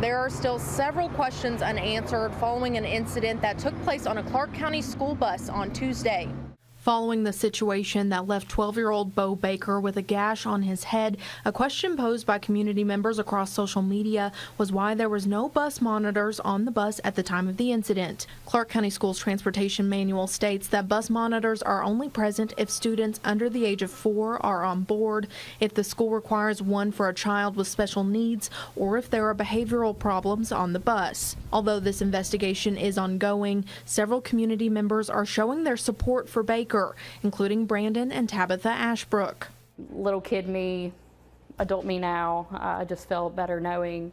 There are still several questions unanswered following an incident that took place on a Clark County school bus on Tuesday. Following the situation that left 12-year-old Bo Baker with a gash on his head, a question posed by community members across social media was why there was no bus monitors on the bus at the time of the incident. Clark County Schools Transportation Manual states that bus monitors are only present if students under the age of 4 are on board, if the school requires one for a child with special needs, or if there are behavioral problems on the bus. Although this investigation is ongoing, several community members are showing their support for Baker, including Brandon and Tabitha Ashbrook. Little kid me, adult me now, I just felt better knowing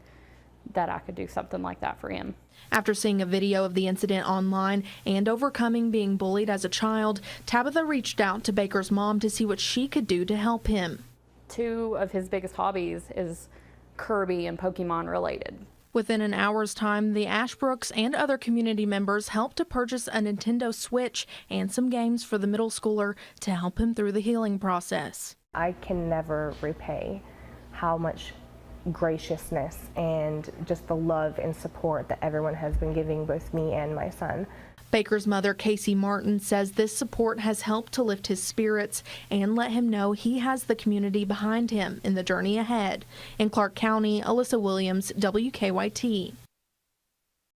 that I could do something like that for him. After seeing a video of the incident online and overcoming being bullied as a child, Tabitha reached out to Baker's mom to see what she could do to help him. 2 of his biggest hobbies is Kirby and Pokemon related. Within an hour's time, the Ashbrooks and other community members helped to purchase a Nintendo Switch and some games for the middle schooler to help him through the healing process. I can never repay how much graciousness and just the love and support that everyone has been giving both me and my son. Baker's mother, Casey Martin, says this support has helped to lift his spirits and let him know he has the community behind him in the journey ahead. In Clark County, Alyssa Williams, WKYT.